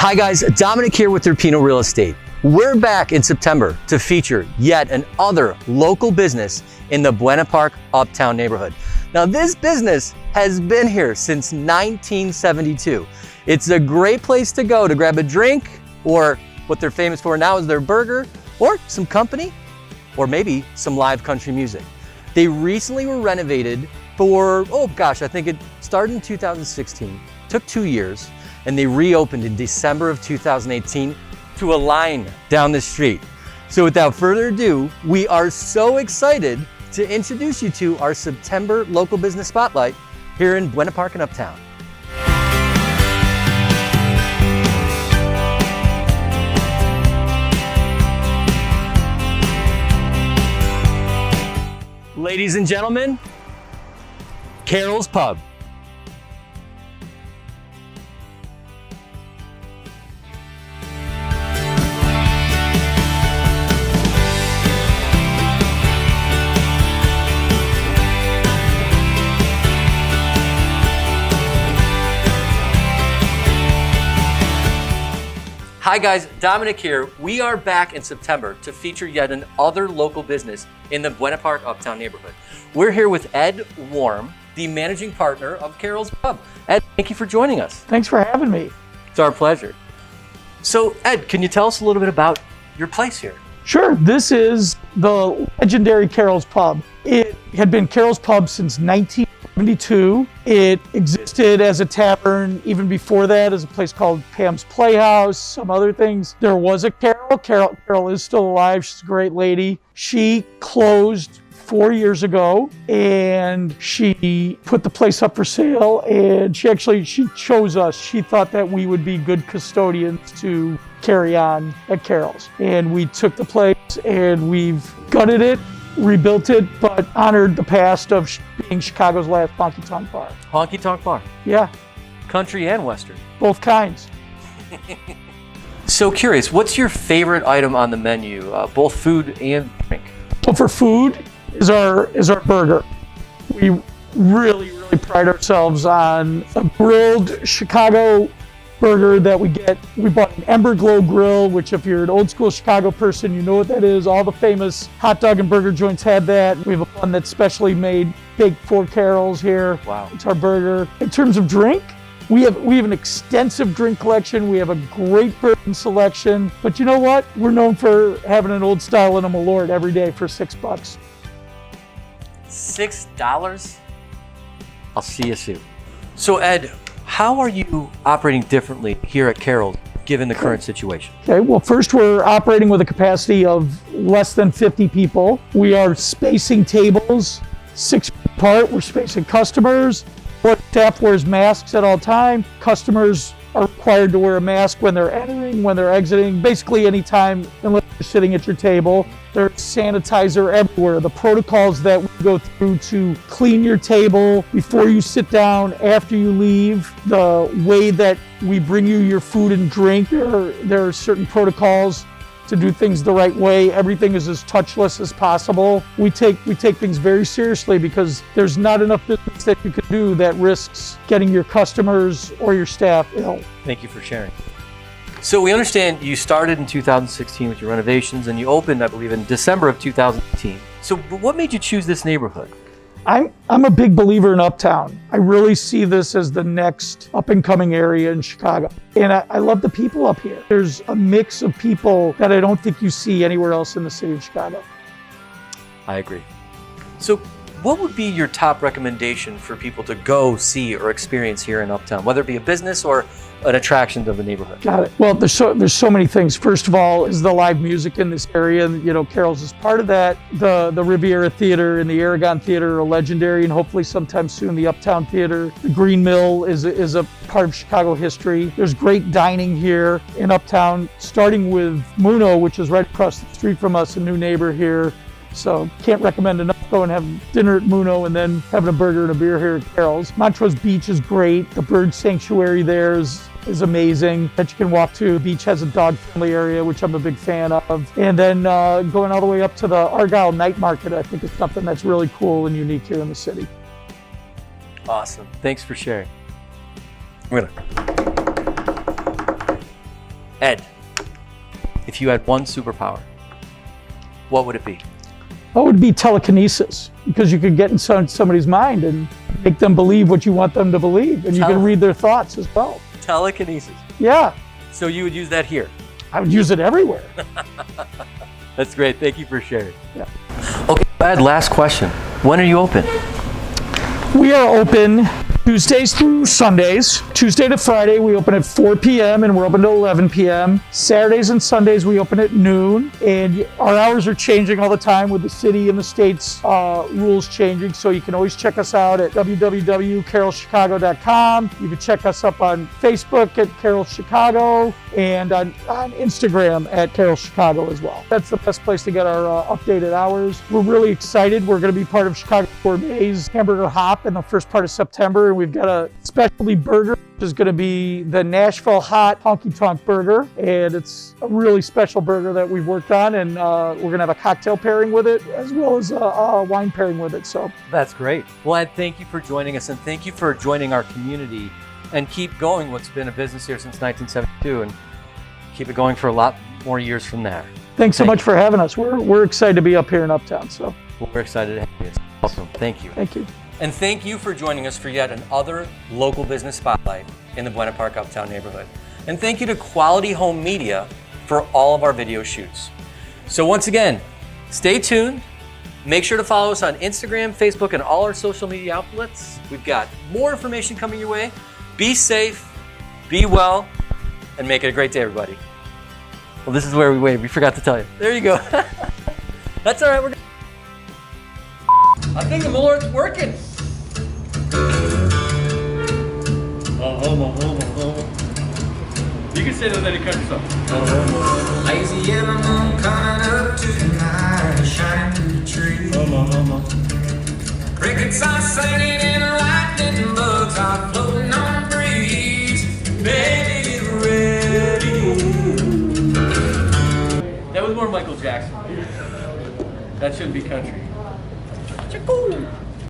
Hi guys, Dominic here with IRPINO Real Estate. We're back in September to feature yet another local business in the Buena Park Uptown neighborhood. Now this business has been here since 1972. It's a great place to go to grab a drink, or what they're famous for now is their burger, or some company, or maybe some live country music. They recently were renovated for, I think it started in 2016, took 2 years, and they reopened in December of 2018 to a line down the street. So without further ado, we are so excited to introduce you to our September local business spotlight here in Buena Park and Uptown. Ladies and gentlemen, Carol's Pub. Hi guys, Dominic here. We are back in September to feature yet another local business in the Buena Park Uptown neighborhood. We're here with Ed Warm, the managing partner of Carol's Pub. Ed, thank you for joining us. Thanks for having me. It's our pleasure. So Ed, can you tell us a little bit about your place here? Sure, this is the legendary Carol's Pub. It had been Carol's Pub since 1972. It existed as a tavern even before that, as a place called Pam's Playhouse, some other things. There was a Carol. Carol is still alive. She's a great lady. She closed 4 years ago, and she put the place up for sale, and she chose us. She thought that we would be good custodians to carry on at Carol's. And we took the place and we've gutted it, rebuilt it, but honored the past of being Chicago's last honky-tonk bar. Honky-tonk bar? Yeah. Country and Western? Both kinds. So curious, what's your favorite item on the menu, both food and drink? Well, for food is our burger. We really pride ourselves on a grilled Chicago burger that we get. We bought an Ember Glow grill, which if you're an old school Chicago person, you know what that is. All the famous hot dog and burger joints had that. We have one that's specially made, baked for Carol's here. Wow. It's our burger. In terms of drink, we have an extensive drink collection. We have a great bourbon selection. But you know what? We're known for having an Old Style and a Malört every day for $6. $6? I'll see you soon. So Ed, how are you operating differently here at Carol's given the current situation? Okay, well first we're operating with a capacity of less than 50 people. We are spacing tables 6 feet apart. We're spacing customers. Staff wears masks at all time. Customers are required to wear a mask when they're entering, when they're exiting, basically anytime unless you're sitting at your table. There's sanitizer everywhere. The protocols that we go through to clean your table before you sit down, after you leave, the way that we bring you your food and drink, there are certain protocols to do things the right way. Everything is as touchless as possible. We take things very seriously because there's not enough business that you can do that risks getting your customers or your staff ill. Thank you for sharing. So we understand you started in 2016 with your renovations and you opened, I believe, in December of 2018. So what made you choose this neighborhood? I'm a big believer in Uptown. I really see this as the next up-and-coming area in Chicago. And I love the people up here. There's a mix of people that I don't think you see anywhere else in the city of Chicago. I agree. So what would be your top recommendation for people to go see or experience here in Uptown, whether it be a business or an attraction of the neighborhood? Got it. Well, there's so many things. First of all is the live music in this area. You know, Carol's is part of that. The Riviera Theater and the Aragon Theater are legendary, and hopefully sometime soon the Uptown Theater. The Green Mill is a part of Chicago history. There's great dining here in Uptown, starting with Muno, which is right across the street from us, a new neighbor here. So can't recommend enough. Go and have dinner at Muno and then having a burger and a beer here at Carol's. Montrose Beach is great. The bird sanctuary there is amazing that you can walk to. The beach has a dog-friendly area, which I'm a big fan of. And then going all the way up to the Argyle Night Market, I think is something that's really cool and unique here in the city. Awesome. Thanks for sharing. Ed, if you had one superpower, what would it be? What would be telekinesis? Because you could get inside somebody's mind and make them believe what you want them to believe. And you can read their thoughts as well. Telekinesis. Yeah. So you would use that here? I would use it everywhere. That's great. Thank you for sharing. Yeah. Okay, Ed, last question. When are you open? We are open Tuesdays through Sundays. Tuesday to Friday, we open at 4 p.m. and we're open to 11 p.m. Saturdays and Sundays, we open at noon. And our hours are changing all the time with the city and the state's rules changing. So you can always check us out at www.carolchicago.com. You can check us up on Facebook at Carol Chicago and on Instagram at Carol Chicago as well. That's the best place to get our updated hours. We're really excited. We're going to be part of Chicago Gourmet's Hamburger Hop in the first part of September. And we've got a specialty burger, which is going to be the Nashville Hot honky-tonk burger. And it's a really special burger that we've worked on. And we're going to have a cocktail pairing with it as well as a wine pairing with it. So that's great. Well, Ed, thank you for joining us and thank you for joining our community and keep going what's been a business here since 1972 and keep it going for a lot more years from there. Thanks so much for having us. We're excited to be up here in Uptown. So we're excited to have you. Awesome. Thank you. Thank you. And thank you for joining us for yet another local business spotlight in the Buena Park Uptown neighborhood. And thank you to Quality Home Media for all of our video shoots. So once again, stay tuned. Make sure to follow us on Instagram, Facebook, and all our social media outlets. We've got more information coming your way. Be safe, be well, and make it a great day, everybody. Well, this is where we wave. We forgot to tell you. There you go. That's all right. I think the Malört's working. You can say that and then you cut yourself. Lazy yellow moon coming up tonight, shining through the trees. Crickets are singing and lightning bugs are floating on the breeze. Baby, get ready. That was more Michael Jackson. That shouldn't be country. Cool.